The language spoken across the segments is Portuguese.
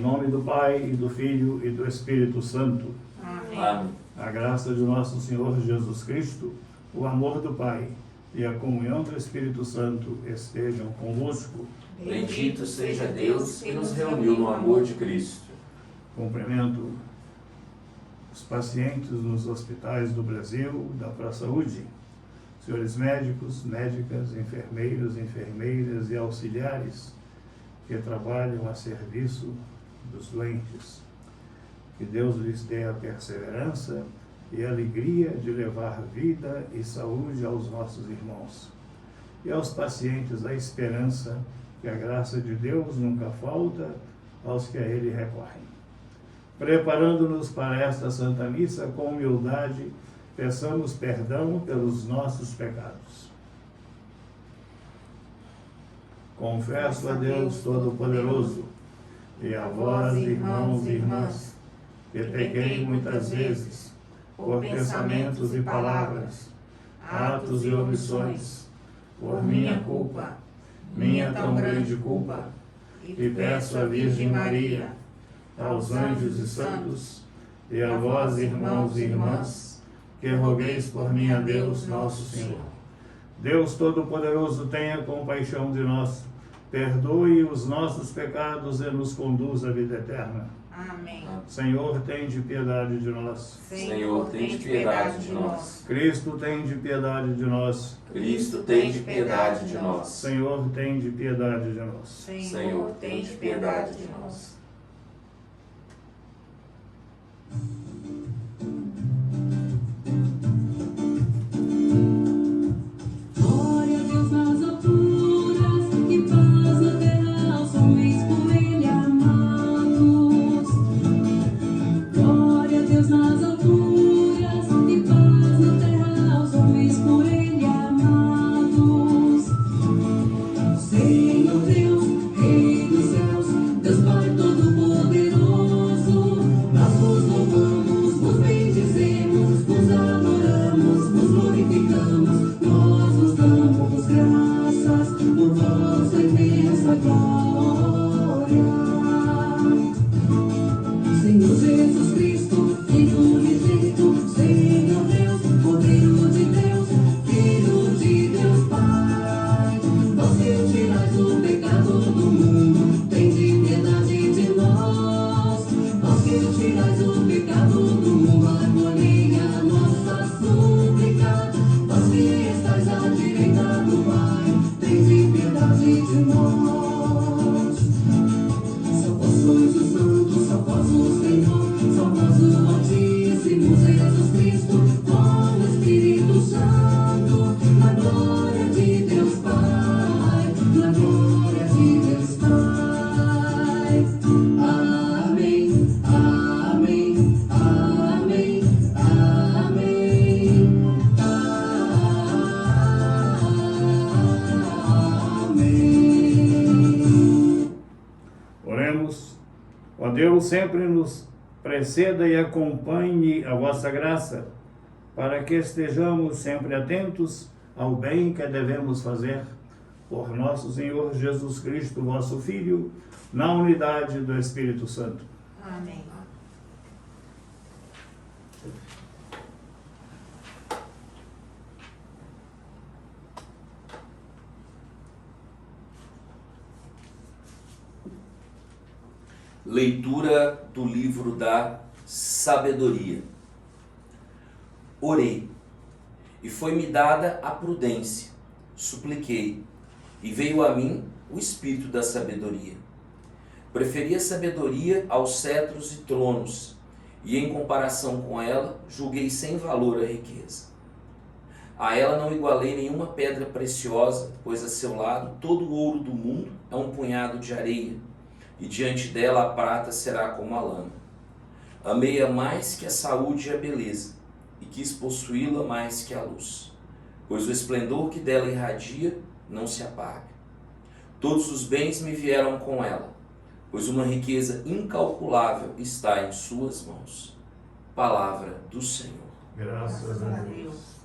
nome do Pai, e do Filho, e do Espírito Santo. Amém. A graça de nosso Senhor Jesus Cristo, o amor do Pai e a comunhão do Espírito Santo estejam convosco. Bendito seja Deus que nos reuniu no amor de Cristo. Cumprimento os pacientes nos hospitais do Brasil, da ProSaúde, senhores médicos, médicas, enfermeiros, enfermeiras e auxiliares que trabalham a serviço dos doentes. Que Deus lhes dê a perseverança e a alegria de levar vida e saúde aos nossos irmãos. E aos pacientes a esperança que a graça de Deus nunca falta aos que a Ele recorrem. Preparando-nos para esta Santa Missa com humildade, peçamos perdão pelos nossos pecados. Confesso a Deus Todo-Poderoso e a vós, irmãos e irmãs, que pequei muitas vezes, por pensamentos e palavras, atos e omissões, por minha culpa, minha tão grande culpa, e peço à Virgem Maria, aos anjos e santos, e a vós, irmãos e irmãs, que rogueis por mim a Deus nosso Senhor. Deus Todo-Poderoso, tenha compaixão de nós, perdoe os nossos pecados e nos conduza à vida eterna. Amém. Senhor, tende piedade de nós. Senhor, tende piedade de nós. Cristo, tende piedade de nós. Cristo, tende piedade de nós. Senhor, tende piedade de nós. Senhor, tende piedade de nós. Glória a Deus nas alturas, e paz na terra aos homens por Ele amados. Glória a Deus nas alturas, e paz na terra aos homens por Ele amados. Senhor Deus, Rei dos céus, Deus Pai Todo-Poderoso, nós vos louvamos, vos bendizemos, vos adoramos, vos glorificamos, nós vos damos graças por vossa imensa glória. Senhor Jesus Cristo, Filho unigênito, Senhor Deus, Cordeiro de Deus, Filho de Deus Pai, vós que tirais o pecado do mundo, tende piedade de nós. Vós que tirais o pecado do mundo, acolhei a nossa súplica. Vós que estais à direita do Pai, tende piedade de nós. São vós sois os santos, são vós o Senhor, são vós o Altíssimo Jesus Cristo, com o Espírito Santo, na glória de Deus Pai, na glória de Deus Pai. Amém, amém, amém, amém, amém. Oremos. Ó Deus, sempre nos preceda e acompanhe a vossa graça, para que estejamos sempre atentos ao bem que devemos fazer por nosso Senhor Jesus Cristo, vosso Filho, na unidade do Espírito Santo. Amém. Leitura do livro da sabedoria. Orei, e foi-me dada a prudência. Supliquei, e veio a mim o espírito da sabedoria. Preferi a sabedoria aos cetros e tronos, e em comparação com ela, julguei sem valor a riqueza. A ela não igualei nenhuma pedra preciosa, pois a seu lado todo o ouro do mundo é um punhado de areia, e diante dela a prata será como a lama. Amei-a mais que a saúde e a beleza, e quis possuí-la mais que a luz, pois o esplendor que dela irradia não se apaga. Todos os bens me vieram com ela, pois uma riqueza incalculável está em suas mãos. Palavra do Senhor. Graças a Deus.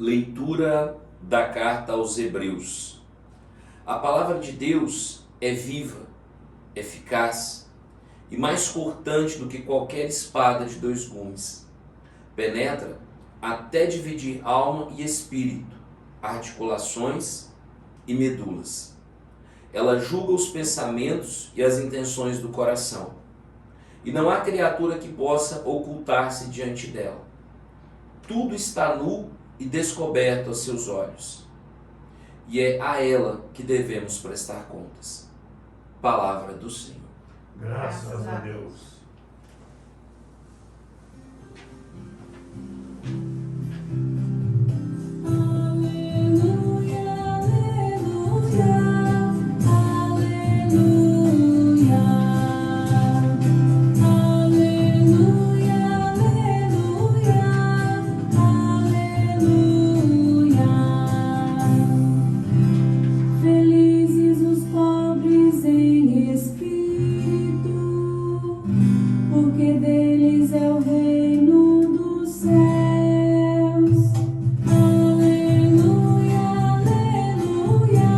Leitura da carta aos Hebreus. A palavra de Deus é viva, eficaz e mais cortante do que qualquer espada de 2 gumes. Penetra até dividir alma e espírito, articulações e medulas. Ela julga os pensamentos e as intenções do coração. E não há criatura que possa ocultar-se diante dela. Tudo está nu e descoberto a seus olhos. E é a ela que devemos prestar contas. Palavra do Senhor. Graças a Deus. Felizes os pobres em espírito, porque deles é o reino dos céus. Aleluia, aleluia,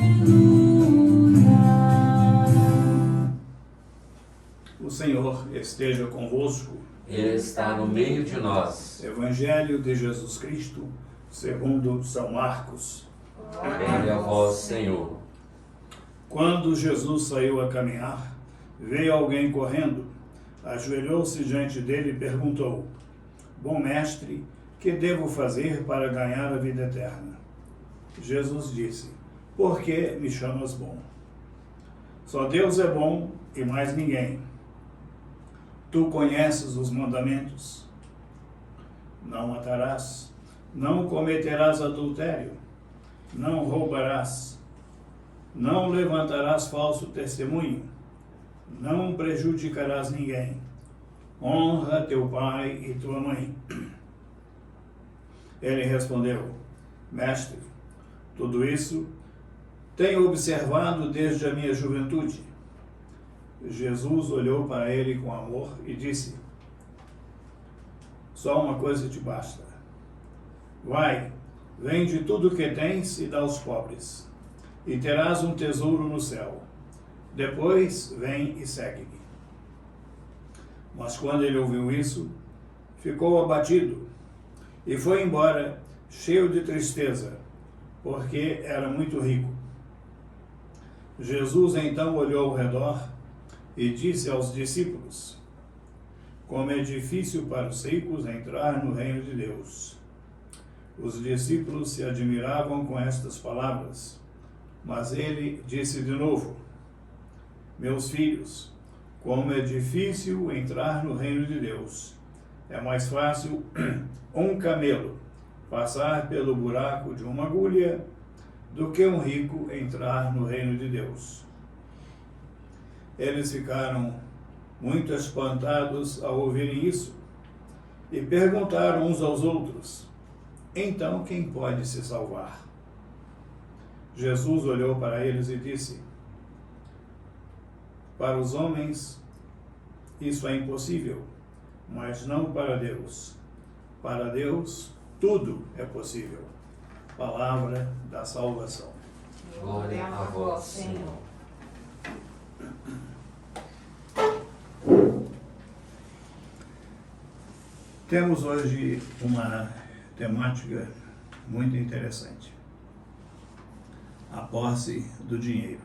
aleluia. O Senhor esteja convosco. Ele está no meio de nós. Evangelho de Jesus Cristo, segundo São Marcos. Glória a vós, Senhor. Quando Jesus saiu a caminhar, veio alguém correndo, ajoelhou-se diante dele e perguntou: Bom mestre, que devo fazer para ganhar a vida eterna? Jesus disse: Por que me chamas bom? Só Deus é bom e mais ninguém. Tu conheces os mandamentos: não matarás, não cometerás adultério, não roubarás, não levantarás falso testemunho, não prejudicarás ninguém, honra teu pai e tua mãe. Ele respondeu: Mestre, tudo isso tenho observado desde a minha juventude. Jesus olhou para ele com amor e disse: Só uma coisa te basta. Vai, vende tudo o que tens e dá aos pobres, e terás um tesouro no céu. Depois vem e segue-me. Mas quando ele ouviu isso, ficou abatido e foi embora cheio de tristeza, porque era muito rico. Jesus então olhou ao redor e disse aos discípulos: Como é difícil para os ricos entrar no reino de Deus. Os discípulos se admiravam com estas palavras, mas ele disse de novo: Meus filhos, como é difícil entrar no reino de Deus. É mais fácil um camelo passar pelo buraco de uma agulha do que um rico entrar no reino de Deus. Eles ficaram muito espantados ao ouvirem isso e perguntaram uns aos outros: Então quem pode se salvar? Jesus olhou para eles e disse: Para os homens isso é impossível, mas não para Deus. Para Deus tudo é possível. Palavra da salvação. Glória a vós, Senhor. Temos hoje uma temática muito interessante: a posse do dinheiro.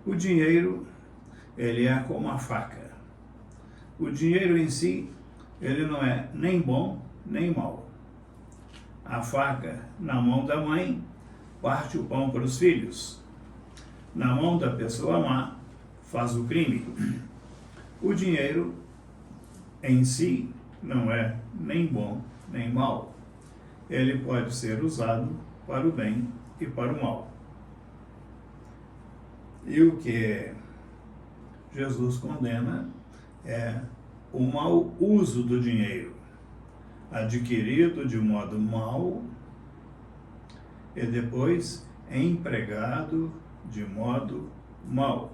O dinheiro, ele é como a faca. O dinheiro em si, ele não é nem bom nem mau. A faca na mão da mãe parte o pão para os filhos. Na mão da pessoa má faz o crime. O dinheiro em si não é nem bom nem mau. Ele pode ser usado para o bem e para o mal. E o que Jesus condena é o mau uso do dinheiro, adquirido de modo mau e depois empregado de modo mau.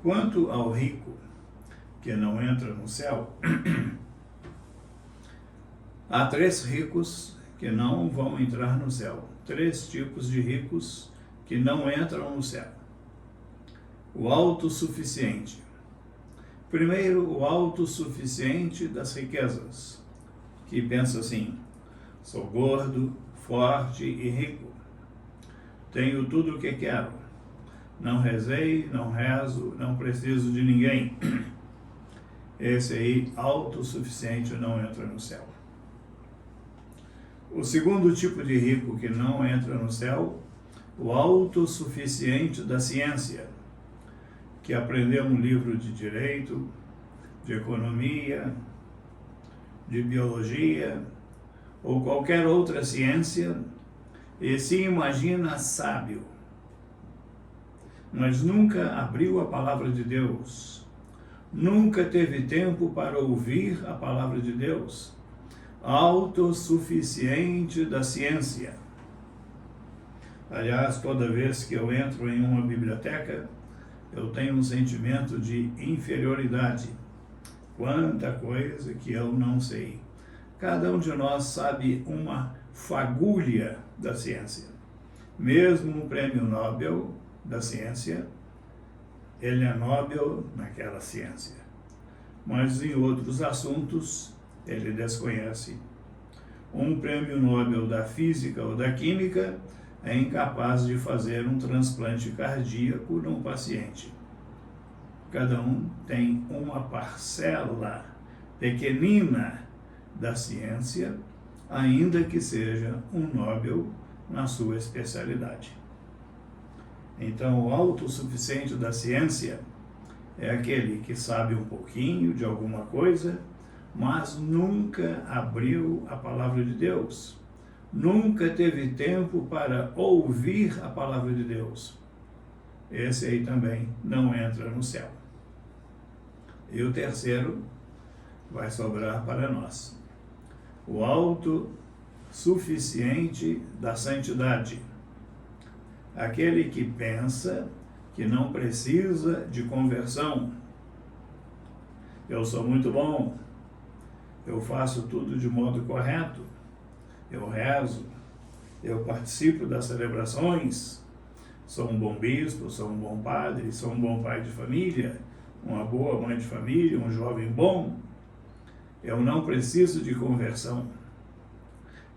Quanto ao rico que não entra no céu, Há 3 ricos que não vão entrar no céu. 3 tipos de ricos que não entram no céu. O autossuficiente. Primeiro, o autossuficiente das riquezas, que pensa assim: sou gordo, forte e rico. Tenho tudo o que quero. Não rezei, não rezo, não preciso de ninguém. Esse aí, autossuficiente, não entra no céu. O segundo tipo de rico que não entra no céu, o autossuficiente da ciência, que aprendeu um livro de direito, de economia, de biologia ou qualquer outra ciência e se imagina sábio, mas nunca abriu a palavra de Deus, nunca teve tempo para ouvir a palavra de Deus. Autossuficiente da ciência. Aliás, toda vez que eu entro em uma biblioteca, eu tenho um sentimento de inferioridade. Quanta coisa que eu não sei. Cada um de nós sabe uma fagulha da ciência. Mesmo o prêmio Nobel da ciência, ele é Nobel naquela ciência. Mas em outros assuntos, ele desconhece. Um prêmio Nobel da física ou da química é incapaz de fazer um transplante cardíaco num paciente. Cada um tem uma parcela pequenina da ciência, ainda que seja um Nobel na sua especialidade. Então, o autossuficiente da ciência é aquele que sabe um pouquinho de alguma coisa, mas nunca abriu a palavra de Deus, nunca teve tempo para ouvir a palavra de Deus. Esse aí também não entra no céu. E o terceiro vai sobrar para nós. O autossuficiente da santidade. Aquele que pensa que não precisa de conversão. Eu sou muito bom. Eu faço tudo de modo correto, eu rezo, eu participo das celebrações, sou um bom bispo, sou um bom padre, sou um bom pai de família, uma boa mãe de família, um jovem bom. Eu não preciso de conversão.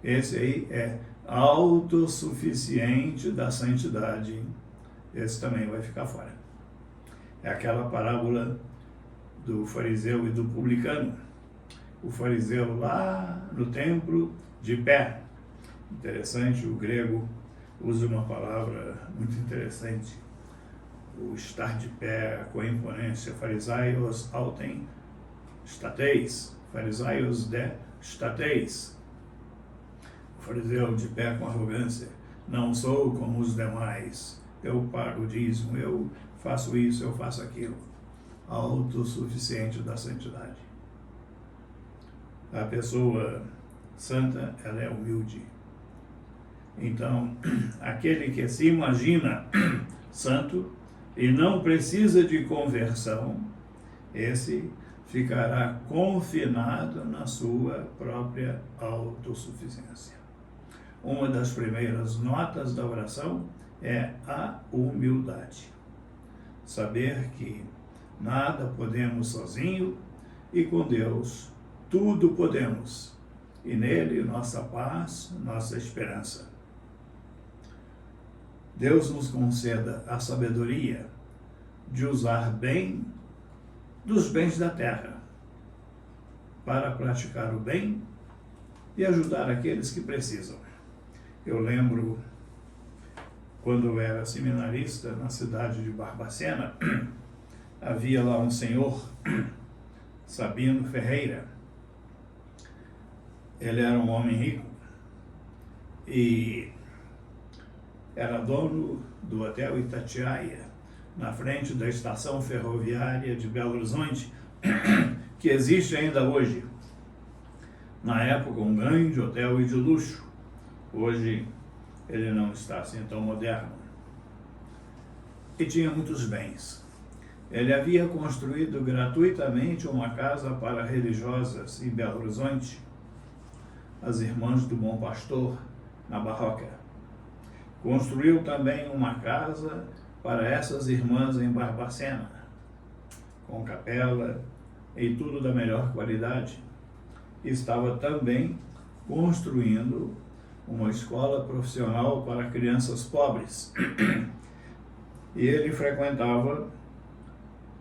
Esse aí é autossuficiente da santidade. Esse também vai ficar fora. É aquela parábola do fariseu e do publicano. O fariseu lá no templo, de pé. Interessante, o grego usa uma palavra muito interessante. O estar de pé com imponência. Farisaios autem stateis. Farisaios de stateis. O fariseu de pé com arrogância. Não sou como os demais. Eu pago o dízimo, eu faço isso, eu faço aquilo. Autossuficiente da santidade. A pessoa santa, ela é humilde. Então, aquele que se imagina santo e não precisa de conversão, esse ficará confinado na sua própria autossuficiência. Uma das primeiras notas da oração é a humildade. Saber que nada podemos sozinho e com Deus tudo podemos, e nele nossa paz, nossa esperança. Deus nos conceda a sabedoria de usar bem dos bens da terra, para praticar o bem e ajudar aqueles que precisam. Eu lembro, quando eu era seminarista na cidade de Barbacena, havia lá um senhor, Sabino Ferreira. Ele era um homem rico e era dono do Hotel Itatiaia, na frente da estação ferroviária de Belo Horizonte, que existe ainda hoje. Na época, um grande hotel e de luxo. Hoje, ele não está assim tão moderno. E tinha muitos bens. Ele havia construído gratuitamente uma casa para religiosas em Belo Horizonte. as Irmãs do Bom Pastor, na Barroca. Construiu também uma casa para essas irmãs em Barbacena, com capela e tudo da melhor qualidade. Estava também construindo uma escola profissional para crianças pobres. E ele frequentava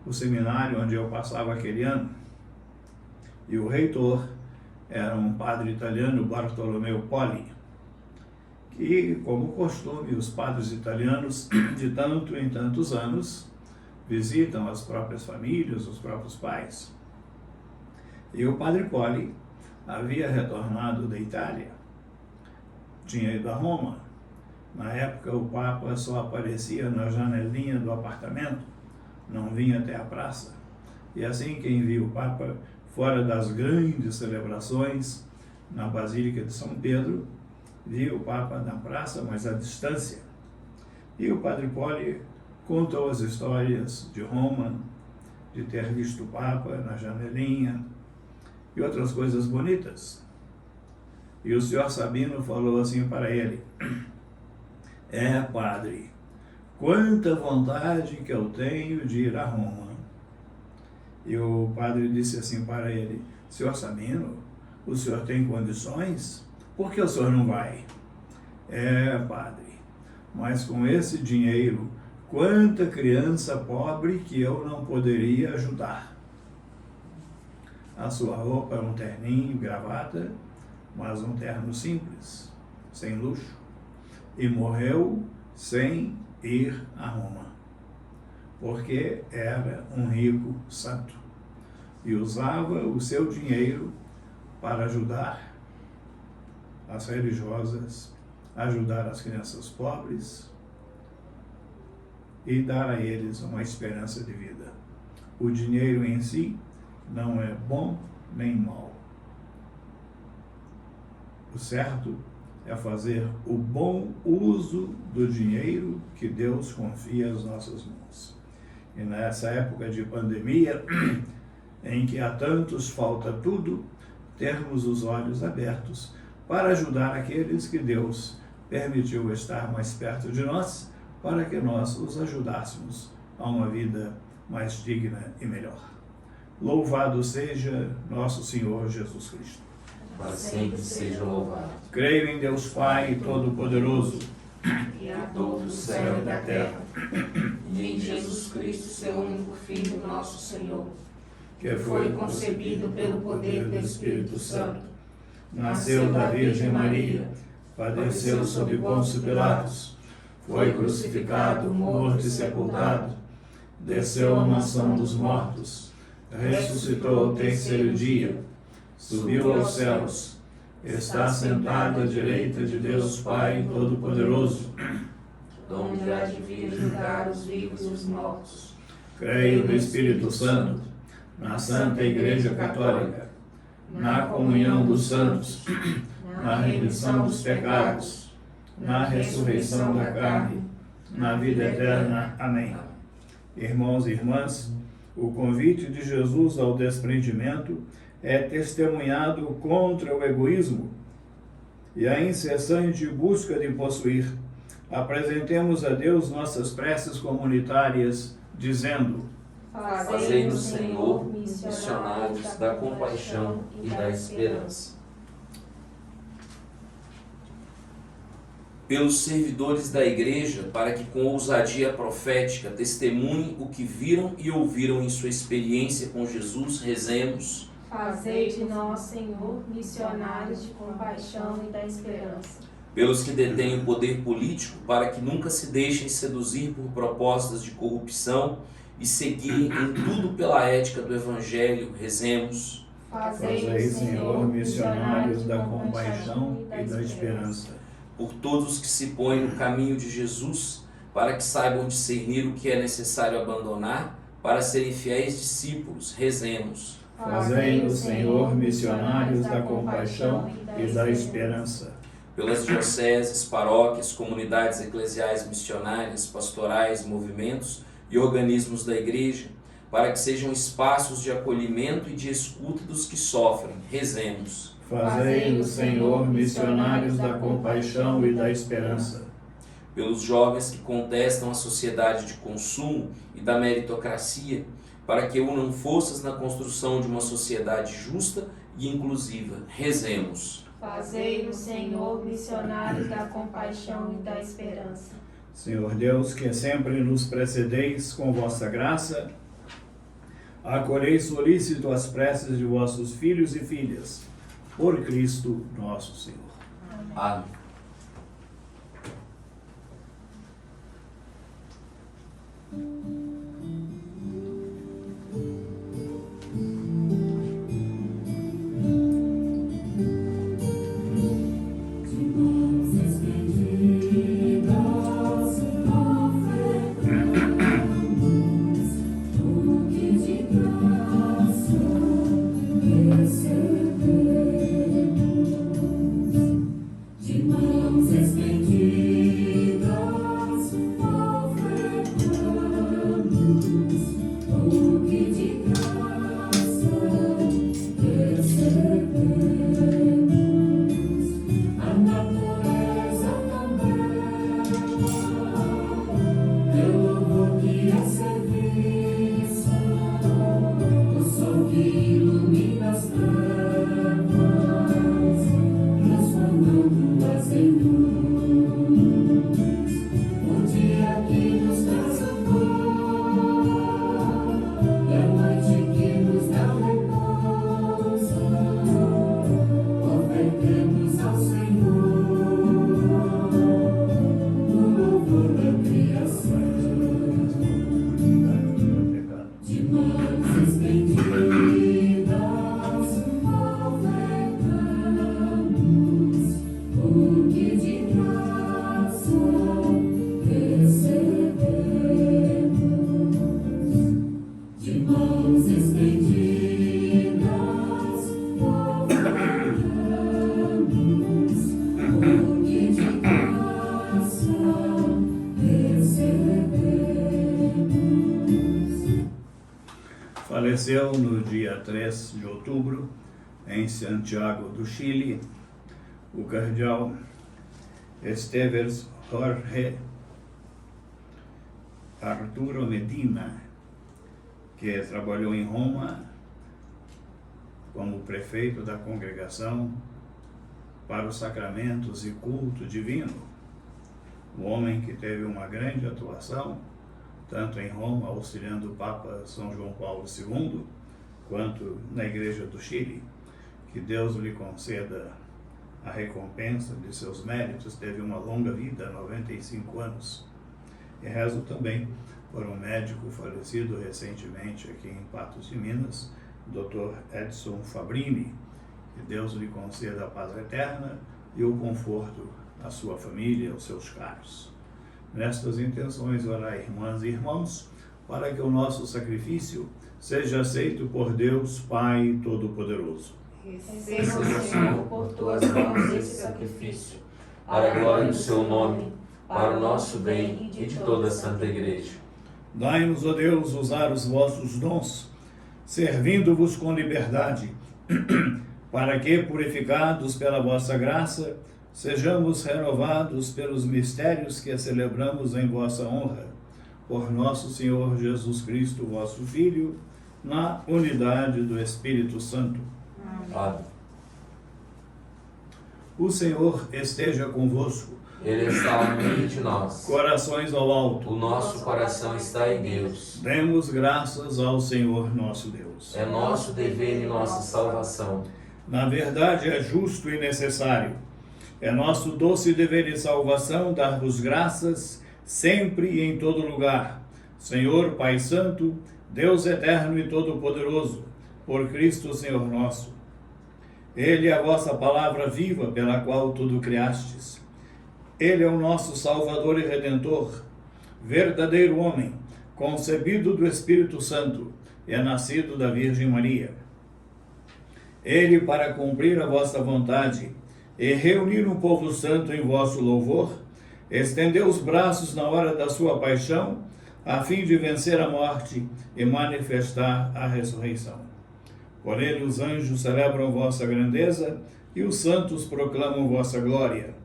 o seminário onde eu passava aquele ano. E o reitor era um padre italiano, Bartolomeu Poli, que, como costume, os padres italianos, de tanto em tantos anos, visitam as próprias famílias, os próprios pais. E o padre Poli havia retornado da Itália, tinha ido a Roma. Na época, o Papa só aparecia na janelinha do apartamento, não vinha até a praça. E assim, quem viu o Papa fora das grandes celebrações, na Basílica de São Pedro, viu o Papa na praça, mas à distância. E o padre Poli contou as histórias de Roma, de ter visto o Papa na janelinha e outras coisas bonitas. E o senhor Sabino falou assim para ele: padre, quanta vontade que eu tenho de ir a Roma. E o padre disse assim para ele: senhor Sabino, o senhor tem condições? Por que o senhor não vai? Padre, mas com esse dinheiro, quanta criança pobre que eu não poderia ajudar. A sua roupa é um terninho, gravata, mas um terno simples, sem luxo. E morreu sem ir a Roma, porque era um rico santo e usava o seu dinheiro para ajudar as religiosas, ajudar as crianças pobres e dar a eles uma esperança de vida. O dinheiro em si não é bom nem mau. O certo é fazer o bom uso do dinheiro que Deus confia às nossas mãos. E nessa época de pandemia, em que a tantos falta tudo, termos os olhos abertos para ajudar aqueles que Deus permitiu estar mais perto de nós, para que nós os ajudássemos a uma vida mais digna e melhor. Louvado seja nosso Senhor Jesus Cristo. Para sempre seja louvado. Creio em Deus Pai Todo-Poderoso, Criador do céu e da terra, e em Jesus Cristo, seu único Filho, nosso Senhor, que foi concebido pelo poder do Espírito Santo, nasceu da Virgem Maria, padeceu sob Pôncio Pilatos, foi crucificado, morto e sepultado, desceu à mansão dos mortos, ressuscitou ao terceiro dia, subiu aos céus, está sentado à direita de Deus Pai Todo-Poderoso, onde há de vir julgar os vivos e os mortos. creio no Espírito Santo, na Santa Igreja Católica, na comunhão dos santos, na remissão dos pecados, na ressurreição da carne, na vida eterna. Amém. Irmãos e irmãs, o convite de Jesus ao desprendimento é testemunhado contra o egoísmo e a incessante busca de possuir. Apresentemos a Deus nossas preces comunitárias, dizendo: Fazei-nos, Senhor, missionários da compaixão e da esperança. Pelos servidores da Igreja, para que com ousadia profética testemunhem o que viram e ouviram em sua experiência com Jesus, rezemos. Fazei de nós, Senhor, missionários de compaixão e da esperança. Pelos que detêm o poder político, para que nunca se deixem seduzir por propostas de corrupção e seguirem em tudo pela ética do Evangelho, rezemos. Fazei, Senhor, missionários da compaixão e da esperança. Por todos que se põem no caminho de Jesus, para que saibam discernir o que é necessário abandonar, para serem fiéis discípulos, rezemos. Fazei-nos, Senhor, missionários da compaixão e da esperança. Pelas dioceses, paróquias, comunidades eclesiais missionárias, pastorais, movimentos e organismos da Igreja, para que sejam espaços de acolhimento e de escuta dos que sofrem, rezemos. Fazei-nos, Senhor, missionários da compaixão e da esperança. Pelos jovens que contestam a sociedade de consumo e da meritocracia, para que unam forças na construção de uma sociedade justa e inclusiva. Rezemos. Fazei-nos, Senhor, missionários da compaixão e da esperança. Senhor Deus, que sempre nos precedeis com vossa graça, acolhei solícito as preces de vossos filhos e filhas, por Cristo nosso Senhor. Amém. Faleceu no dia 3 de outubro, em Santiago do Chile, o cardeal Esteves Jorge Arturo Medina, que trabalhou em Roma como prefeito da Congregação para os Sacramentos e Culto Divino. Um homem que teve uma grande atuação, tanto em Roma, auxiliando o Papa São João Paulo II, quanto na Igreja do Chile. Que Deus lhe conceda a recompensa de seus méritos. Teve uma longa vida, 95 anos. E rezo também por um médico falecido recentemente aqui em Patos de Minas, Dr. Edson Fabrini. Que Deus lhe conceda a paz eterna e o conforto à sua família, aos seus caros. Nestas intenções, orai, irmãs e irmãos, para que o nosso sacrifício seja aceito por Deus Pai Todo-Poderoso. Receba, Senhor, por tuas mãos esse sacrifício, para a glória do seu nome, para o nosso bem e de toda a Santa Igreja. Dai-nos, ó Deus, usar os vossos dons, servindo-vos com liberdade, para que, purificados pela vossa graça, sejamos renovados pelos mistérios que celebramos em vossa honra, por nosso Senhor Jesus Cristo, vosso Filho, na unidade do Espírito Santo. Amém. O Senhor esteja convosco. Ele está no meio de nós. Corações ao alto. O nosso coração está em Deus. Demos graças ao Senhor nosso Deus. É nosso dever e nossa salvação. Na verdade, é justo e necessário. É nosso doce dever e salvação dar-vos graças sempre e em todo lugar. Senhor Pai Santo, Deus eterno e todo-poderoso, por Cristo Senhor nosso. Ele é a vossa palavra viva, pela qual tudo criastes. Ele é o nosso Salvador e Redentor, verdadeiro homem, concebido do Espírito Santo, e é nascido da Virgem Maria. Ele, para cumprir a vossa vontade e reunir um povo santo em vosso louvor, estendeu os braços na hora da sua paixão, a fim de vencer a morte e manifestar a ressurreição. Por ele os anjos celebram vossa grandeza e os santos proclamam vossa glória.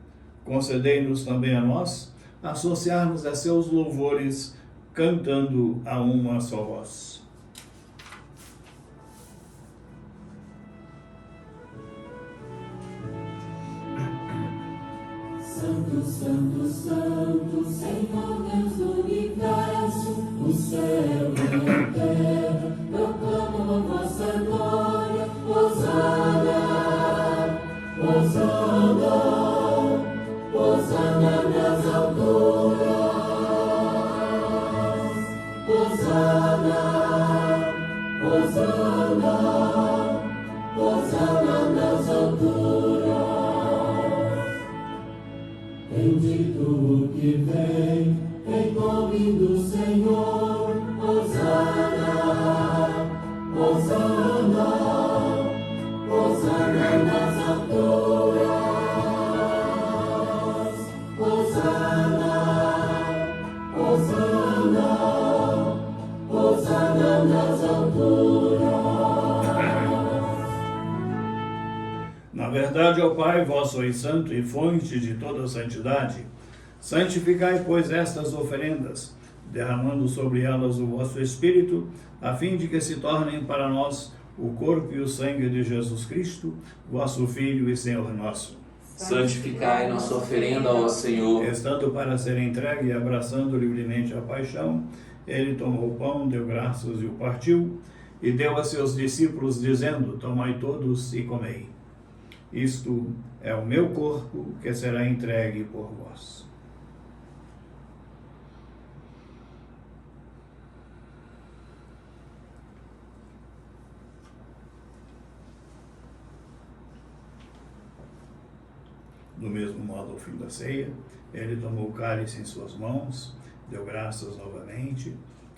Concedei-nos também a nós associar-nos a seus louvores, cantando a uma só voz. Santo, Santo, Santo, Senhor Deus do universo, o céu e a terra proclamam a vossa glória. Hosana, Hosana, Hosana nas alturas. Hosana, Hosana, Hosana nas alturas. Bendito o que vem, em nome do Senhor. Hosana, Hosana, Hosana nas alturas. Hosana, Hosana, Hosana nas alturas. Na verdade, ó Pai, vós sois santo e fonte de toda santidade. Santificai, pois, estas oferendas, derramando sobre elas o vosso Espírito, a fim de que se tornem para nós o corpo e o sangue de Jesus Cristo, vosso Filho e Senhor nosso. Santificai nossa oferenda ao Senhor. Estando para ser entregue e abraçando livremente a paixão, ele tomou o pão, deu graças e o partiu, e deu a seus discípulos, dizendo: Tomai todos e comei. Isto é o meu corpo, que será entregue por vós. Do mesmo modo, ao fim da ceia, ele tomou o cálice em suas mãos, deu graças novamente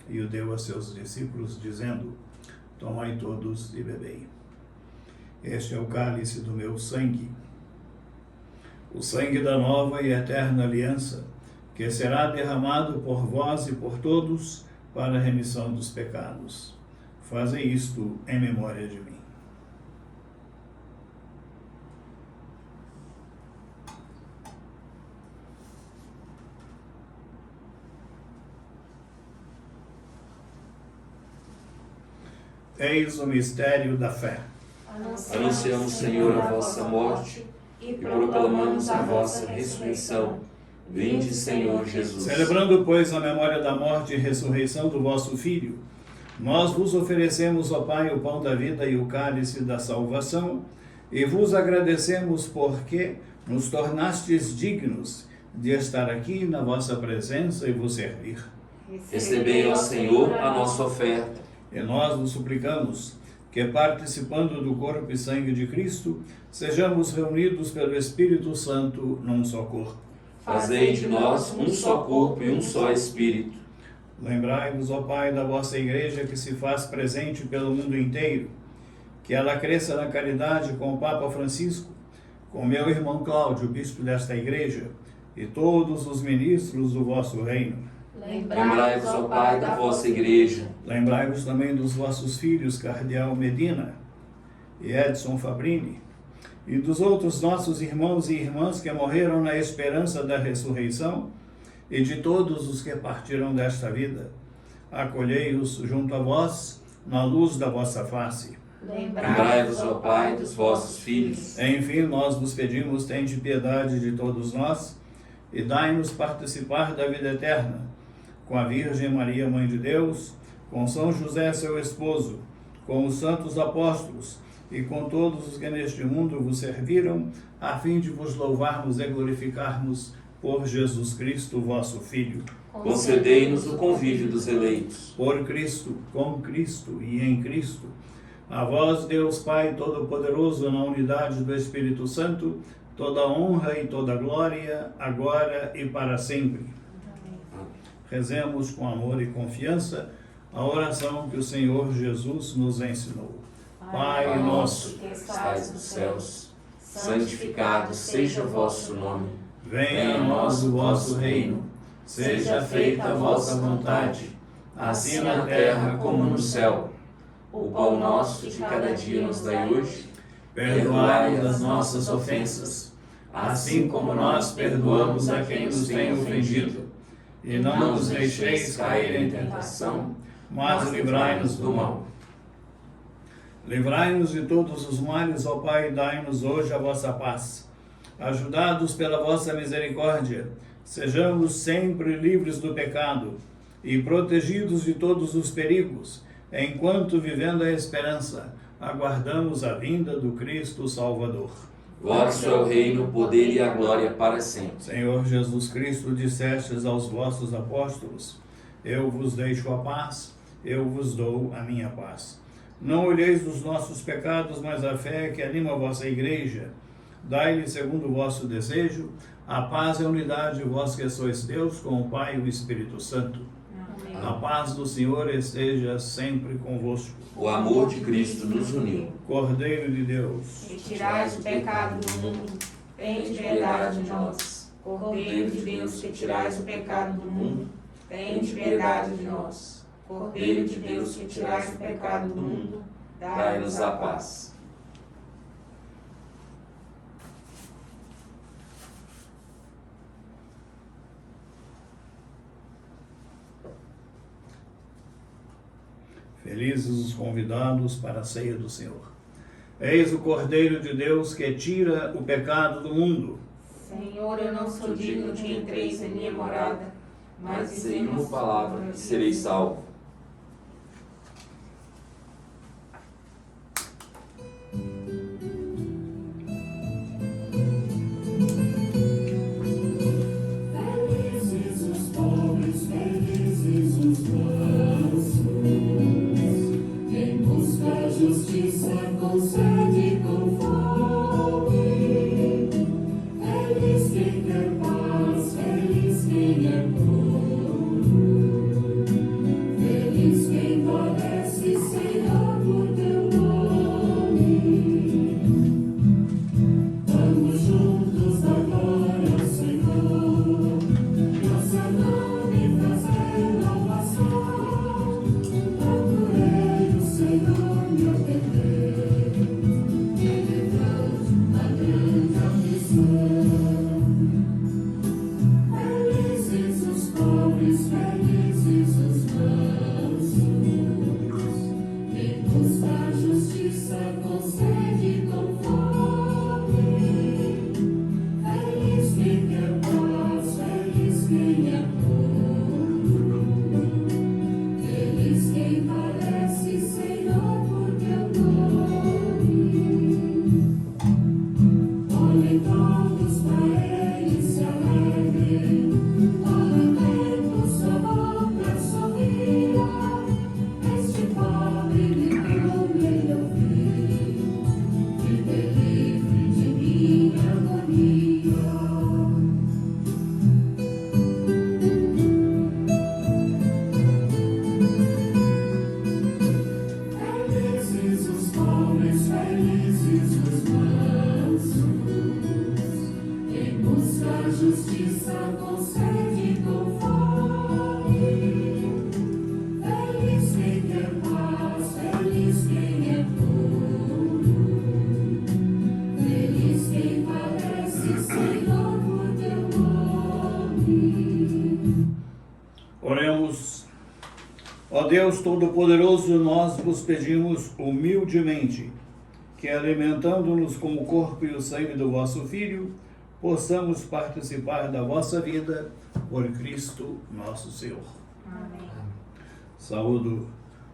e o deu a seus discípulos, dizendo: Tomai todos e bebei. Este é o cálice do meu sangue, o sangue da nova e eterna aliança, que será derramado por vós e por todos para a remissão dos pecados. Fazei isto em memória de mim. Eis o mistério da fé. Anunciamos, Senhor, a vossa morte e proclamamos a vossa ressurreição. Vinde, Senhor Jesus. Celebrando, pois, a memória da morte e ressurreição do vosso Filho, nós vos oferecemos, ó Pai, o pão da vida e o cálice da salvação, e vos agradecemos porque nos tornastes dignos de estar aqui na vossa presença e vos servir. Recebei, ó Senhor, a nossa oferta. E nós vos suplicamos que, participando do corpo e sangue de Cristo, sejamos reunidos pelo Espírito Santo num só corpo. Fazei de nós um só corpo e um só Espírito. Lembrai-vos, ó Pai, da vossa Igreja que se faz presente pelo mundo inteiro, que ela cresça na caridade com o Papa Francisco, com meu irmão Cláudio, bispo desta Igreja, e todos os ministros do vosso reino. Lembrai-vos, ó Pai, da vossa Igreja. Lembrai-vos também dos vossos filhos, Cardeal Medina e Edson Fabrini, e dos outros nossos irmãos e irmãs que morreram na esperança da ressurreição, e de todos os que partiram desta vida. Acolhei-os junto a vós, na luz da vossa face. Lembrai-vos, ó Pai, dos vossos filhos. Enfim, nós vos pedimos, tende piedade de todos nós, e dai-nos participar da vida eterna, com a Virgem Maria, Mãe de Deus, com São José, seu esposo, com os santos apóstolos, e com todos os que neste mundo vos serviram, a fim de vos louvarmos e glorificarmos por Jesus Cristo, vosso Filho. Concedei-nos o convívio dos eleitos. Por Cristo, com Cristo e em Cristo, a vós, Deus Pai Todo-Poderoso, na unidade do Espírito Santo, toda honra e toda glória, agora e para sempre. Rezemos com amor e confiança a oração que o Senhor Jesus nos ensinou. Pai nosso, que estais nos céus, santificado seja o vosso nome. venha a nós o vosso reino, seja feita a vossa vontade, assim na terra como no céu. O pão nosso de cada dia nos dai hoje. Perdoai-nos as nossas ofensas, assim como nós perdoamos a quem nos tem ofendido. E não nos deixeis cair em tentação, mas livrai-nos do mal. Livrai-nos de todos os males, ó Pai, e dai-nos hoje a vossa paz. Ajudados pela vossa misericórdia, sejamos sempre livres do pecado e protegidos de todos os perigos, enquanto, vivendo a esperança, aguardamos a vinda do Cristo Salvador. Vosso é o reino, o poder e a glória para sempre. Senhor Jesus Cristo, dissestes aos vossos apóstolos: eu vos deixo a paz, eu vos dou a minha paz. Não olheis os nossos pecados, mas a fé que anima a vossa igreja. Dai-lhe, segundo o vosso desejo, a paz e a unidade, vós que sois Deus, com o Pai e o Espírito Santo. Amém. A paz do Senhor esteja sempre convosco. O amor de Cristo nos uniu. Cordeiro de Deus, Retirais o pecado do mundo, tende piedade de nós. Cordeiro de Deus, que tirais o pecado do mundo, tende piedade de nós. Cordeiro de Deus, que tirais o pecado do mundo, Dai-nos a paz. felizes os convidados para a ceia do Senhor. Eis o Cordeiro de Deus que tira o pecado do mundo. Senhor, eu não sou digno de entreis em minha morada, mas Dizei uma palavra e serei salvo. Felizes os pobres, felizes os mansos, quem busca a justiça concede com fome. Feliz quem quer paz, feliz quem é puro, feliz quem padece, Senhor, por teu nome. Vamos juntos dar glória ao Senhor, nossa nome fazer louvação. Procurei o Senhor, meu Deus, celebrando a grande aflição. Felizes os pobres, felizes os mansos, quem busca a justiça concede com fome. Feliz quem quer paz, feliz quem é puro, feliz quem padece, Senhor, por teu nome. Olhem todos para ele, se alegrem, lamento sua boca sorria. Este pobre gritou meu filho, fique livre de minha agonia. Felizes os pobres, felizes os mansos, quem busca a justiça concede com fome. Feliz quem quer paz, feliz quem é puro, feliz quem padece, Senhor, por teu nome. Oremos. Ó Deus Todo-Poderoso, nós vos pedimos humildemente que, alimentando-nos com o corpo e o sangue do vosso Filho, possamos participar da vossa vida por Cristo nosso Senhor. Amém. Saúdo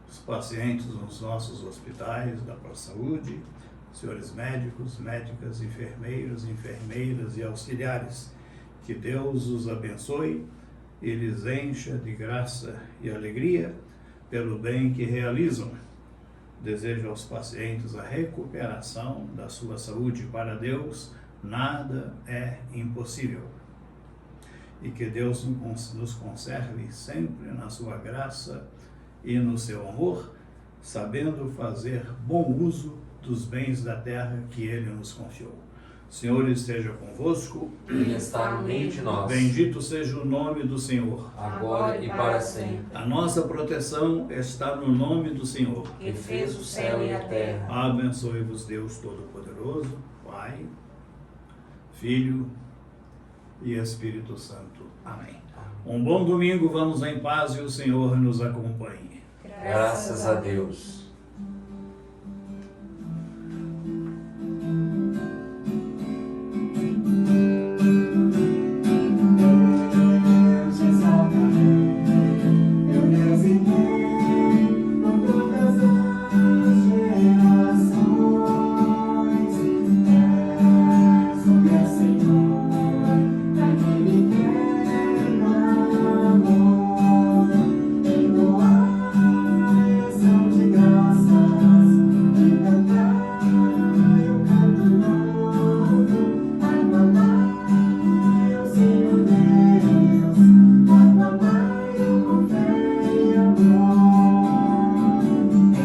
os pacientes nos nossos hospitais da ProSaúde, senhores médicos, médicas, enfermeiros, enfermeiras e auxiliares. Que Deus os abençoe e lhes encha de graça e alegria pelo bem que realizam. Desejo aos pacientes a recuperação da sua saúde. Para Deus, nada é impossível. E que Deus nos conserve sempre na sua graça e no seu amor, sabendo fazer bom uso dos bens da terra que Ele nos confiou. O Senhor esteja convosco. Ele está no meio de nós, Bendito seja o nome do Senhor. agora e para sempre. A nossa proteção está no nome do Senhor. Que fez o céu e a terra. Abençoe-vos Deus Todo-Poderoso, Pai, Filho e Espírito Santo. Amém. Um bom domingo, vamos em paz e o Senhor nos acompanhe. Graças a Deus.